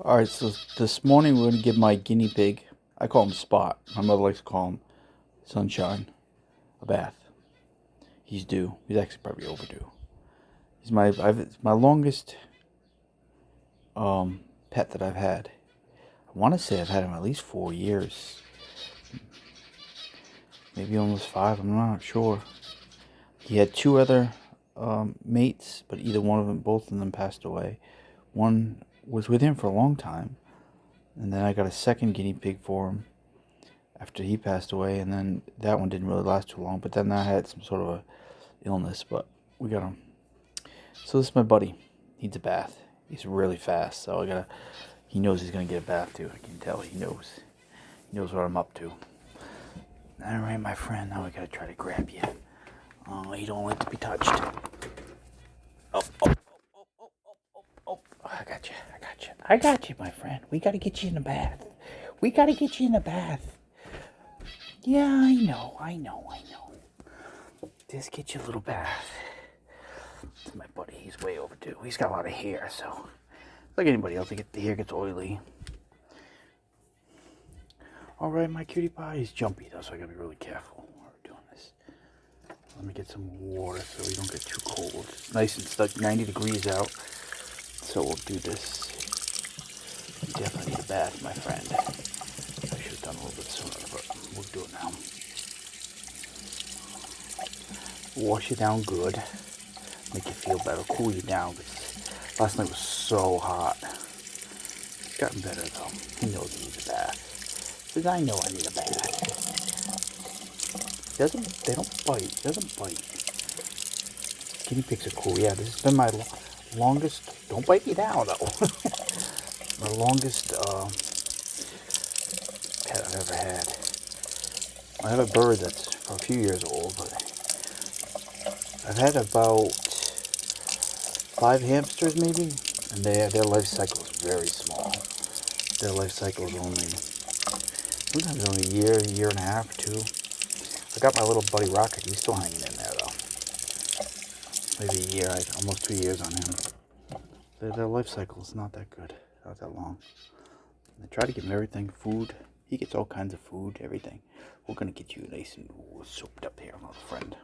Alright, so this morning we're going to give my guinea pig, I call him Spot, my mother likes to call him Sunshine, a bath. He's due. He's actually probably overdue. It's my longest pet that I've had. I want to say I've had him at least 4 years. Maybe almost 5, I'm not sure. He had two other mates, but both of them passed away. One was with him for a long time, and then I got a second guinea pig for him after he passed away, and then that one didn't really last too long, but then I had some sort of a illness, but we got him. So this is my buddy. He needs a bath. He's really fast, so he knows he's gonna get a bath too. I can tell he knows. He knows what I'm up to. Alright, my friend, now we gotta try to grab you. Oh, you don't like to be touched. Oh, oh, oh. I got you. I got you, my friend. We gotta get you in the bath. Yeah, I know. Just get you a little bath. This is my buddy. He's way overdue. He's got a lot of hair, so like anybody else, the hair gets oily. Alright, my cutie pie. He's jumpy though, so I gotta be really careful while we're doing this. Let me get some water so we don't get too cold. It's nice and stuck, 90 degrees out. So we'll do this. You definitely need a bath, my friend. I should have done a little bit sooner, but we'll do it now. Wash you down good. Make you feel better. Cool you down. Because last night was so hot. It's gotten better though. He knows he needs a bath. Says I know I need a bath. They don't bite. Guinea pigs are cool. Yeah, this has been my longest. Don't bite me down though. My longest pet I've ever had. I have a bird that's for a few years old, but I've had about 5 hamsters maybe, and their life cycle is very small. Their life cycle is sometimes only a year and a half, 2. I got my little buddy Rocket. He's still hanging in there though. Maybe a year, almost 2 years on him. Their life cycle is not that good, not that long. I try to give him everything, food. He gets all kinds of food, everything. We're gonna get you nice and souped up here, little friend.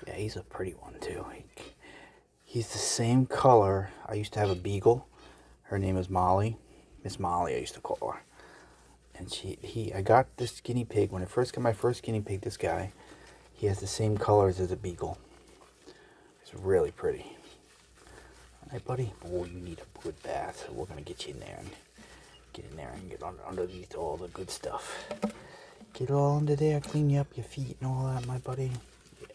Yeah, he's a pretty one too. He's the same color. I used to have a beagle. Her name is Molly. Miss Molly, I used to call her. And I got this guinea pig when I first got my first guinea pig. This guy, he has the same colors as a beagle. It's really pretty. All right, buddy. Oh, you need a good bath. So we're gonna get you in there and get underneath all the good stuff. Get all under there, clean you up your feet and all that, my buddy. Yeah,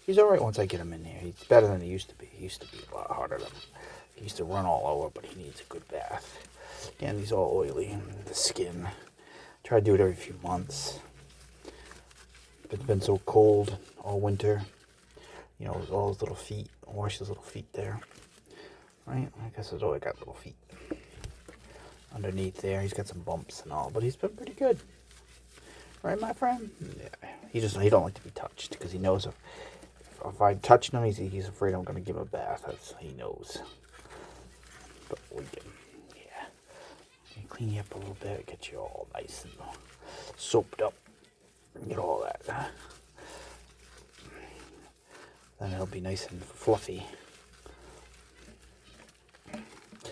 he's all right once I get him in there. He's better than he used to be. He used to be a lot harder than him. He used to run all over, but he needs a good bath. Again, he's all oily, the skin. Try to do it every few months. It's been so cold all winter. You know, all his little feet. Wash his little feet there. Right? I guess he's always got little feet. Underneath there, he's got some bumps and all, but he's been pretty good. Right, my friend? Yeah. He don't like to be touched because he knows if I touch him, he's afraid I'm going to give him a bath. He knows. But we get him. Clean you up a little bit, get you all nice and soaped up, get all that. Then it'll be nice and fluffy.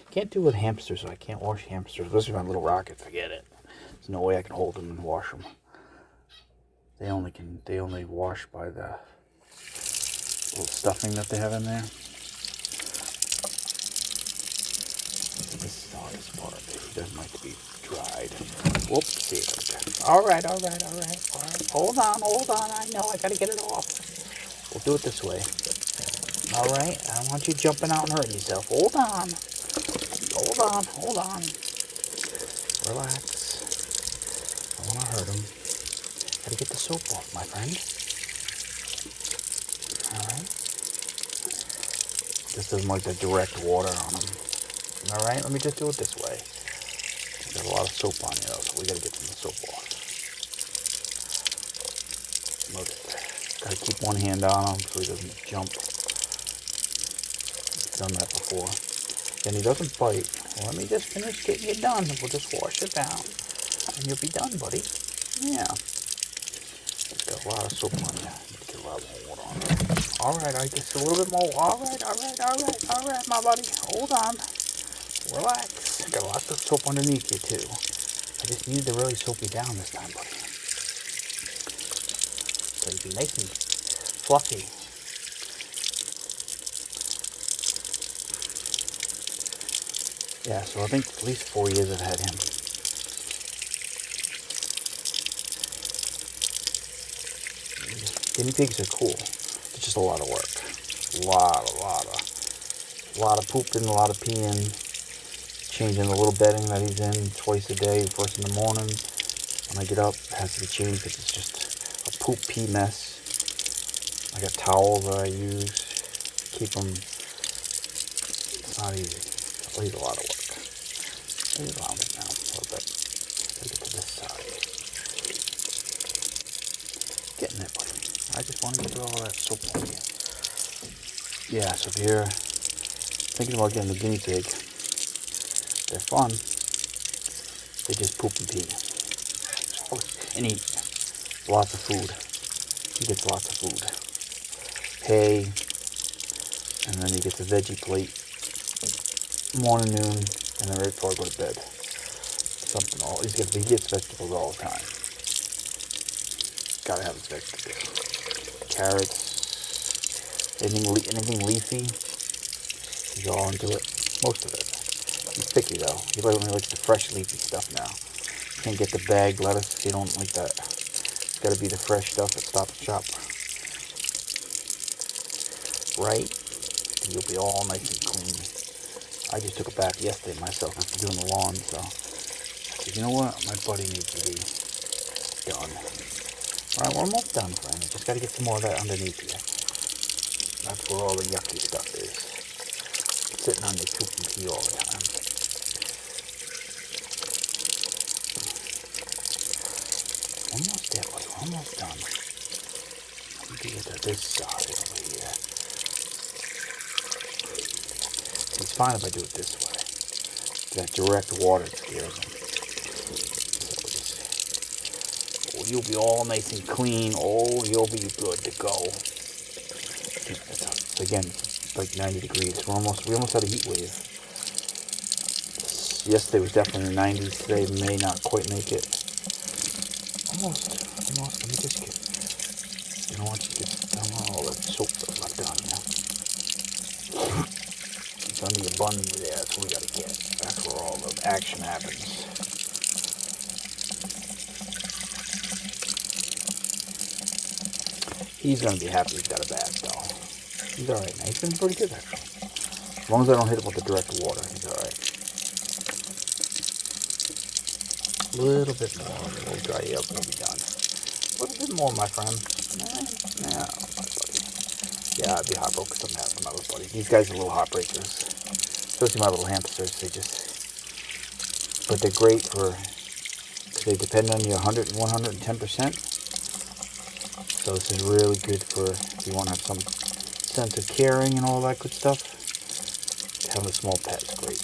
Can't do it with hamsters, so I can't wash hamsters. Especially my little Rocket, forget it. There's no way I can hold them and wash them. They only wash by the little stuffing that they have in there. This is the hardest part. It doesn't like to be dried. Whoops, see it. All right. Hold on. I know, I gotta get it off. We'll do it this way. All right, I don't want you jumping out and hurting yourself. Hold on. Relax. I don't want to hurt him. Gotta get the soap off, my friend. All right. This doesn't like the direct water on him. All right, let me just do it this way. There's a lot of soap on you, though, so we gotta get some soap off. Gotta keep one hand on him so he doesn't jump. I've done that before. and he doesn't bite. Well, let me just finish getting you done. We'll just wash it down, and you'll be done, buddy. Yeah. It's got a lot of soap on you. Get a lot more water on it. All right, I guess a little bit more. All right, my buddy. Hold on. Relax. Got lots of soap underneath you, too. I just needed to really soap you down this time, buddy. So you be nice and fluffy. Yeah, so I think at least 4 years I've had him. Guinea pigs are cool. It's just a lot of work. A lot of pooping, a lot of peeing, changing the little bedding that he's in twice a day, first in the morning. When I get up, it has to be changed because it's just a poop pee mess. I got towels that I use to keep them. It's not easy. It's a lot of work. Maybe around it now a little bit. Gotta get to this side. Getting it, buddy. I just want to get all that soap on you. Yeah, so if you're thinking about getting a guinea pig, they're fun. They just poop and pee. And eat lots of food. He gets lots of food. Hay, and then he gets a veggie plate. Morning, noon, and then right before I go to bed. Something he gets vegetables all the time. Gotta have his vegetables. Carrots, anything leafy, he's all into it. Most of it. He's picky though. He only likes the fresh leafy stuff now. Can't get the bagged lettuce. He don't like that. It's gotta be the fresh stuff at Stop and Shop. Right? You'll be all nice and clean. I just took a bath yesterday myself after doing the lawn, so I said, you know what? My buddy needs to be done. Alright, we're almost done, friend. We just got to get some more of that underneath here. That's where all the yucky stuff is. Sitting on your poop and pee all the time. Almost there, buddy. We're almost done. Let me get to this side over here. It's fine if I do it this way. That direct water scares him. Oh, you'll be all nice and clean. Oh, you'll be good to go. Again, it's like 90 degrees. We almost had a heat wave. Yesterday was definitely in the 90s. Today may not quite make it. Almost. Let me just get. You know, once you get down all that soap that's left on you. It's under your bun there. That's what we gotta get. That's where all the action happens. He's gonna be happy he's got a bath though. He's alright now. He's been pretty good actually. As long as I don't hit it with the direct water, he's alright. A little bit more. We'll dry you up and we'll be done. A little bit more, my friend. Yeah, my buddy. Yeah, I'd be heartbroken if something happened to my little buddy. These guys are little heartbreakers. Especially my little hamsters. But they're great because they depend on you 100 and 110%. So this is really good for if you want to have some sense of caring and all that good stuff. Having a small pet is great.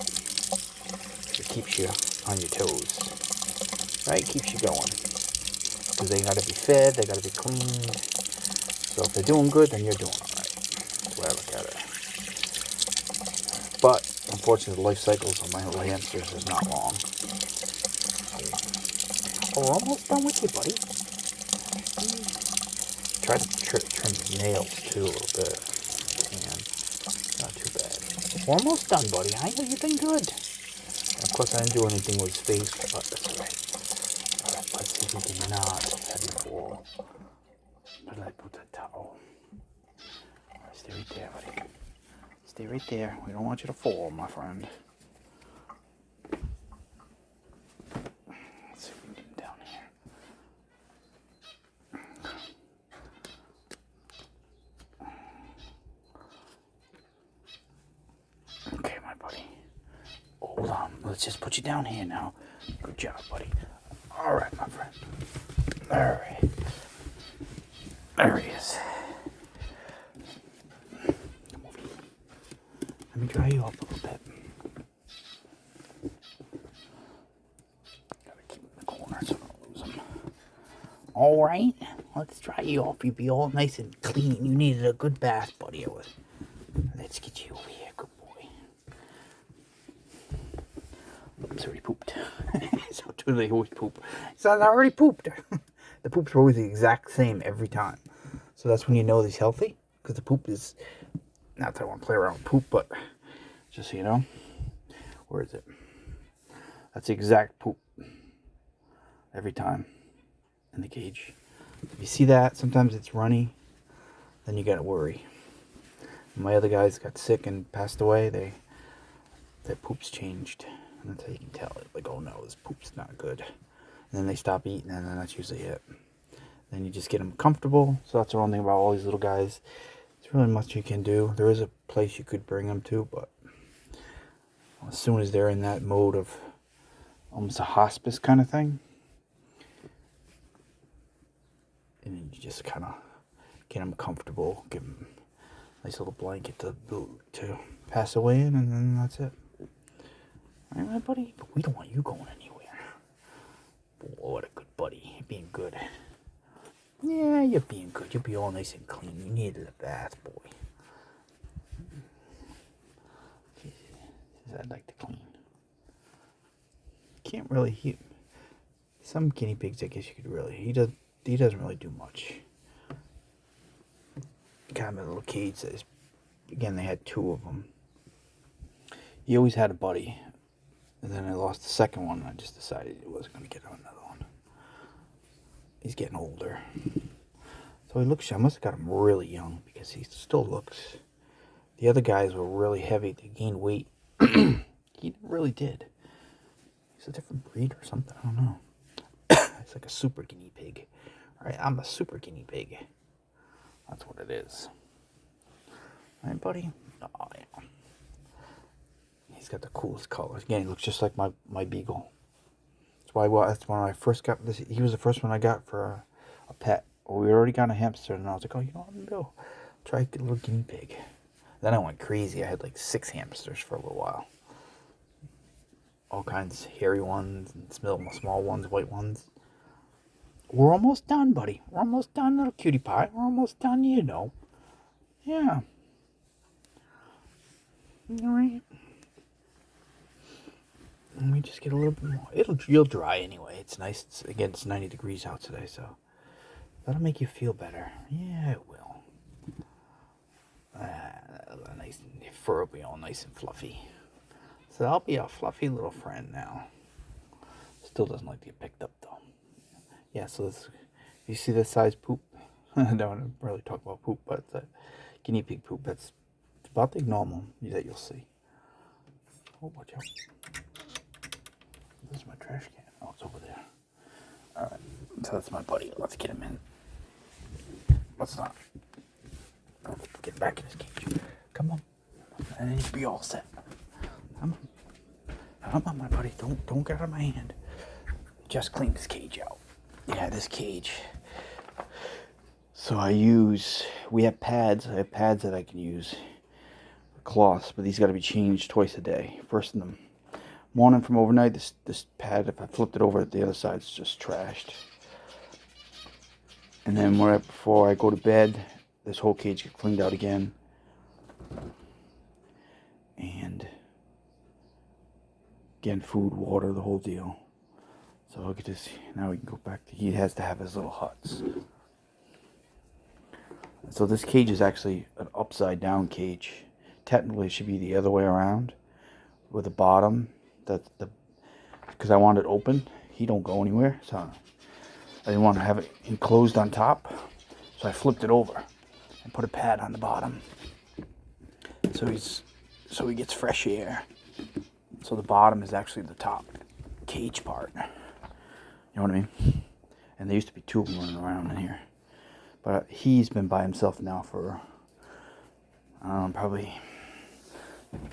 It keeps you on your toes. Right? Keeps you going. Because they got to be fed, they got to be cleaned. So if they're doing good, then you're doing alright. That's the way I look at it. But, unfortunately, the life cycles of my little hamsters is not long. Oh, we're almost done with you, buddy. Try to trim his nails, too, a little bit. And not too bad. We're almost done, buddy. I know you've been good. And of course, I didn't do anything with his face, but that's alright. Alright, let's see if we can not have you fall. Where did I put that towel? Stay right there, buddy. Stay right there. We don't want you to fall, my friend. Let's see if we can get him down here. Okay, my buddy. Hold on. Let's just put you down here now. Good job, buddy. All right, my friend. All right. There he is. Let me dry you up a little bit. All right, let's dry you off. You'll be all nice and clean. You needed a good bath, buddy. Let's get you over here, good boy. Oops, already pooped. So do they always poop? So I already pooped. The poops are always the exact same every time. So that's when you know he's healthy, because the poop is, not that I want to play around with poop, but just so you know, where is it? That's the exact poop every time in the cage. If you see that, sometimes it's runny, then you gotta worry. My other guys got sick and passed away. Their poops changed, and that's how you can tell it. Like, oh no, this poop's not good. And then they stop eating, and then that's usually it. Then you just get them comfortable. So that's the one thing about all these little guys. There's really much you can do. There is a place you could bring them to, but as soon as they're in that mode of almost a hospice kind of thing, and then you just kind of get them comfortable, give them a nice little blanket to pass away in, and then that's it. All right, my buddy? But we don't want you going anywhere. Boy, what a good buddy. You're being good. Yeah, you're being good. You'll be all nice and clean. You needed a bath, boy. I'd like to clean. Can't really. Some guinea pigs, I guess you could really. He doesn't really do much. Got him in a little cage. Again, they had 2 of them. He always had a buddy. And then I lost the second one, and I just decided I wasn't going to get another one. He's getting older. So he looks, I must have got him really young, because he still looks. The other guys were really heavy. They gained weight. He really did. He's a different breed or something. I don't know. It's like a super guinea pig. All right, I'm a super guinea pig. That's what it is. All right, buddy? Oh, yeah. He's got the coolest colors. Again, he looks just like my beagle. That's when I first got this. He was the first one I got for a pet. Well, we already got a hamster, and I was like, oh, you know what I'm going to do? Try a little guinea pig. Then I went crazy. I had like 6 hamsters for a little while. All kinds of hairy ones, and small ones, white ones. We're almost done, buddy. We're almost done, little cutie pie. We're almost done, you know. Yeah. All right. Let me just get a little bit more. You'll dry anyway. It's nice. It's 90 degrees out today, so that'll make you feel better. Yeah, it will. Nice, fur will be all nice and fluffy. So I'll be a fluffy little friend now. Still doesn't like to get picked up though. Yeah, so this, you see this size poop? I don't want to really talk about poop, but it's a guinea pig poop. It's about the normal that you'll see. Oh, watch out. This is my trash can. Oh, it's over there. Alright, so that's my buddy. Let's get him in. Let's not. Let's get back in his cage. Come on. And then you'll be all set. Come on. Come on, my buddy. Don't get out of my hand. Just clean this cage out. Yeah, this cage. So we have pads. I have pads that I can use. Cloths, but these got to be changed twice a day. First in the morning from overnight, this pad, if I flipped it over, the other side's just trashed. And then right before I go to bed, this whole cage gets cleaned out again. And again, food, water, the whole deal. So look at this. Now we can go back to, he has to have his little huts. So this cage is actually an upside down cage. Technically it should be the other way around, with the bottom, because I want it open. He don't go anywhere, so I didn't want to have it enclosed on top, so I flipped it over and put a pad on the bottom, so he gets fresh air. So the bottom is actually the top cage part. You know what I mean? And there used to be 2 of them running around in here, but he's been by himself now for probably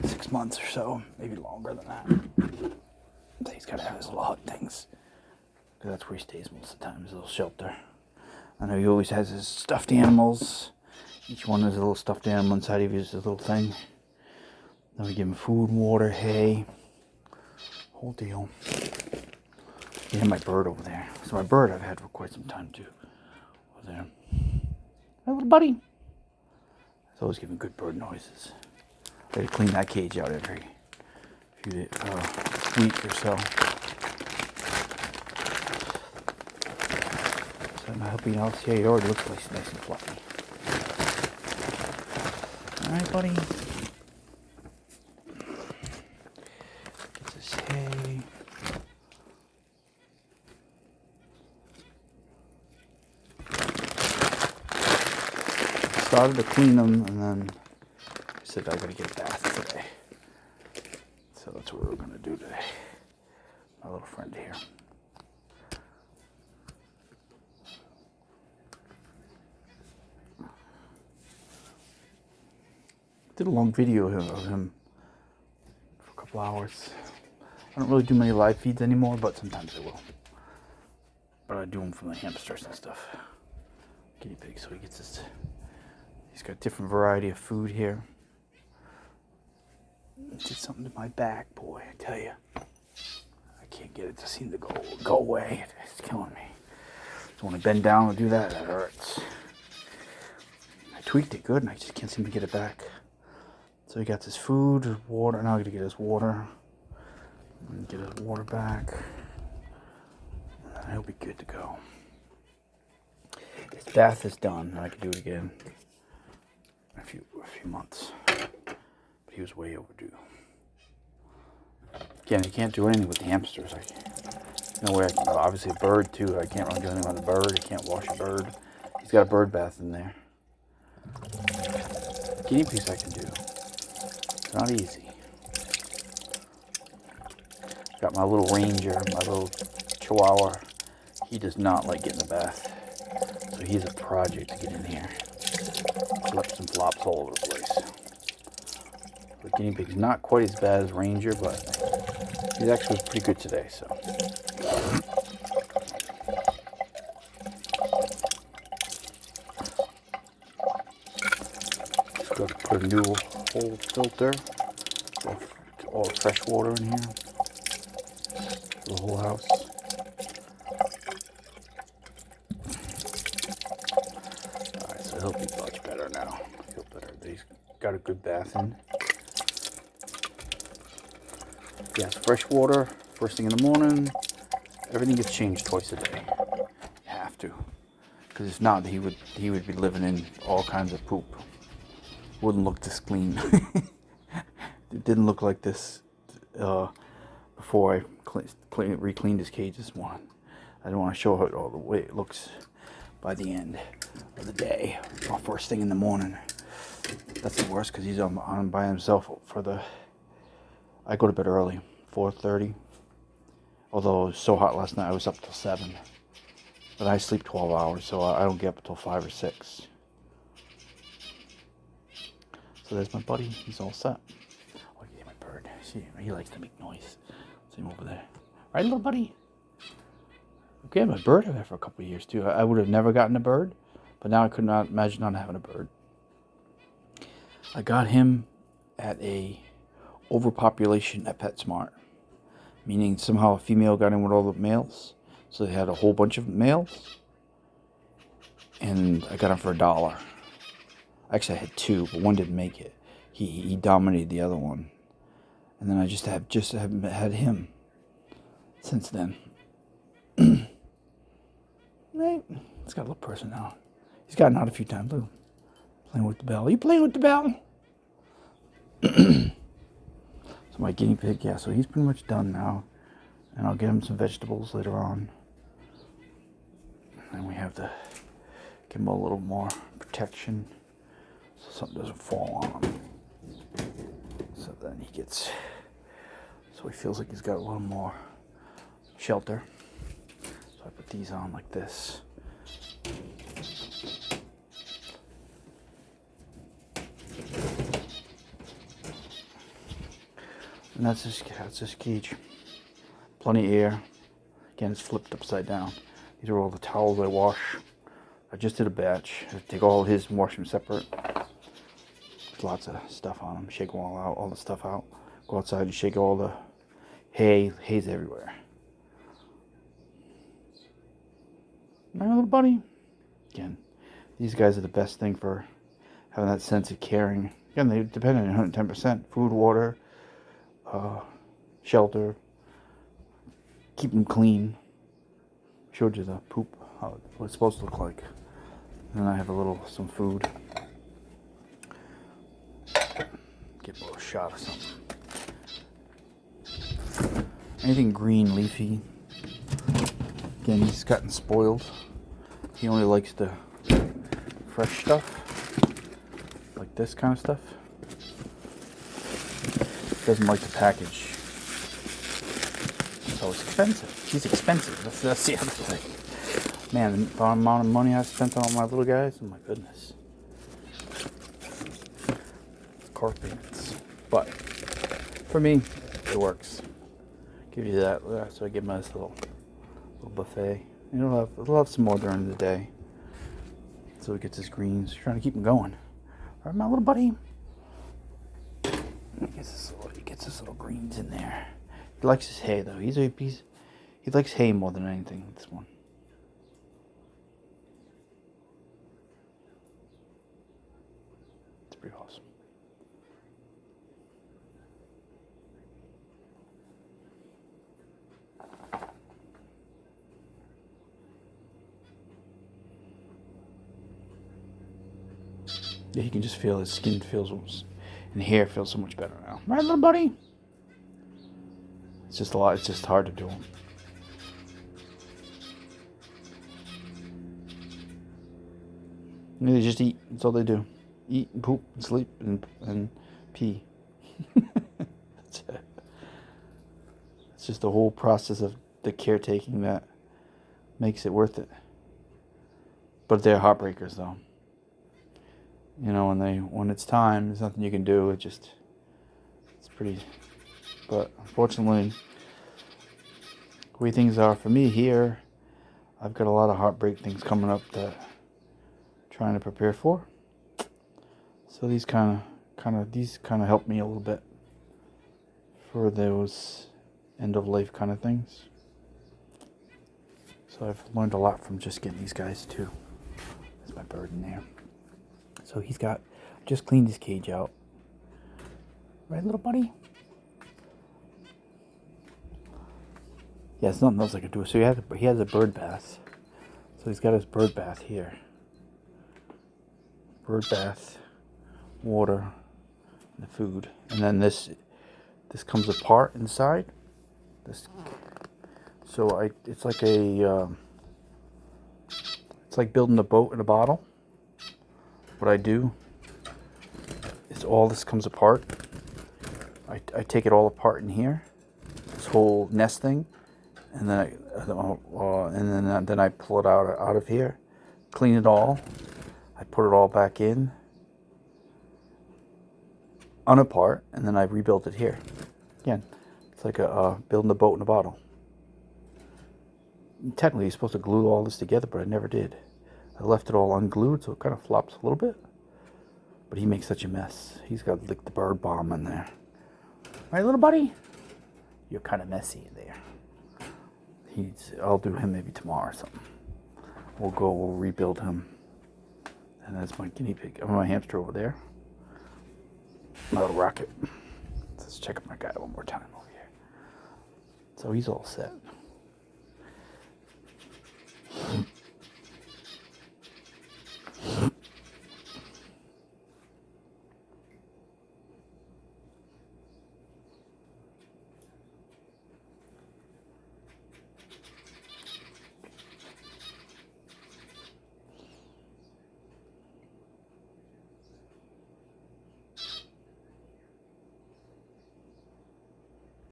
6 months or so, maybe longer than that. So he's got to have his little hut things, because that's where he stays most of the time, his little shelter. I know he always has his stuffed animals. Each one has a little stuffed animal inside of his little thing. Then we give him food, water, hay, whole deal. You have my bird over there. So my bird I've had for quite some time too. Over there. Hi, little buddy. It's always giving good bird noises. I gotta clean that cage out every week or so. So am I helping you out? See, it already looks nice and fluffy. All right, buddy. Get this hay. Started to clean them, and then I said I gotta get a bath today. So that's what we're gonna do today. My little friend here. Did a long video of him for a couple hours. I don't really do many live feeds anymore, but sometimes I will. But I do them from the hamsters and stuff. Guinea pig, so he gets this. He's got a different variety of food here. It did something to my back, boy, I tell you. I can't get it to seem to go away. It's killing me. So when I bend down and do that, that hurts. I tweaked it good, and I just can't seem to get it back. So he got this food, water. Now I gotta get his water. And get his water back. And he'll be good to go. His bath is done, and I can do it again in a few months. But he was way overdue. Again, you can't do anything with the hamsters. No way. Obviously, a bird too. I can't really do anything with a bird. I can't wash a bird. He's got a bird bath in there. Guinea pigs I can do. It's not easy. Got my little ranger, my little chihuahua. He does not like getting in the bath. So he's a project to get in here. Flips and flops all over the place. The guinea pig's not quite as bad as Ranger, but he's actually pretty good today, so. Just got to put a new whole filter, all fresh water in here for the whole house. Alright, so he'll be much better now. Feel better. He's got a good bath in. Yes, fresh water first thing in the morning. Everything gets changed twice a day. You have to, because if not, he would be living in all kinds of poop. Wouldn't look this clean. It didn't look like this before I re-cleaned his cage this morning. I didn't want to show it all the way it looks by the end of the day or first thing in the morning. That's the worst because he's on by himself for the. I go to bed early, 4:30. Although it was so hot last night, I was up till 7. But I sleep 12 hours, so I don't get up until 5 or 6. So there's my buddy. He's all set. Oh, yeah, my bird. See, he likes to make noise. See him over there. Right, little buddy? Okay, my bird I've had for a couple of years, too. I would have never gotten a bird, but now I could not imagine not having a bird. I got him at a overpopulation at PetSmart, meaning somehow a female got in with all the males, so they had a whole bunch of males, and I got him for $1. Actually, I had 2, but one didn't make it. He dominated the other one, and then I just haven't had him since then. Right, it's got a little person now. He's gotten out a few times. Look, playing with the bell. Are you playing with the bell? So my guinea pig, yeah, so he's pretty much done now. And I'll get him some vegetables later on. And we have to give him a little more protection so something doesn't fall on him. So then he gets, so he feels like he's got a little more shelter. So I put these on like this. And that's this cage. Plenty of air. Again, it's flipped upside down. These are all the towels I wash. I just did a batch. I take all his and wash them separate. There's lots of stuff on them. Shake them all out, all the stuff out. Go outside and shake all the hay. Hay's everywhere. My little buddy. Again, these guys are the best thing for having that sense of caring. Again, they depend on 110%. Food, water, shelter. Keep them clean. Showed you the poop, what it's supposed to look like. And then I have some food. Get a little shot of something. Anything green, leafy. Again, he's gotten spoiled. He only likes the fresh stuff, like this kind of stuff. Doesn't like the package. So it's expensive. He's expensive. That's the other thing. Man, the amount of money I spent on my little guys, oh my goodness. Car payments. But for me, it works. Give you that. So I give him a nice little buffet. And he'll have some more during the day. So he gets his greens. Trying to keep him going. All right, my little buddy. He gets his little greens in there. He likes his hay though. He likes hay more than anything. This one. It's pretty awesome. Yeah, you can just feel his skin and hair feels so much better now. Right, little buddy? It's just a lot. It's just hard to do them. They just eat. That's all they do. Eat and poop and sleep and pee. That's it. It's just the whole process of the caretaking that makes it worth it. But they're heartbreakers, though. You know, when it's time, there's nothing you can do. It's pretty. But unfortunately, the way things are for me here, I've got a lot of heartbreak things coming up that I'm trying to prepare for. So these kind of help me a little bit for those end of life kind of things. So I've learned a lot from just getting these guys too. There's my bird in there. So just cleaned his cage out. Right, little buddy? Yeah, there's nothing else I can do. So he has a bird bath. So he's got his bird bath here. Bird bath, water, and the food. And then this comes apart inside. It's like it's like building a boat in a bottle. What I do is all this comes apart. I take it all apart in here, this whole nest thing, and then I pull it out of here, clean it all. I put it all back in, unapart, and then I rebuild it here. Again, it's like building a boat in a bottle. Technically, you're supposed to glue all this together, but I never did. I left it all unglued, so it kind of flops a little bit. But he makes such a mess. He's got like the bird bomb in there. Right, little buddy? You're kind of messy in there. I'll do him maybe tomorrow or something. We'll rebuild him. And that's my guinea pig. I have my hamster over there. My little rocket. Let's check my guy one more time over here. So he's all set.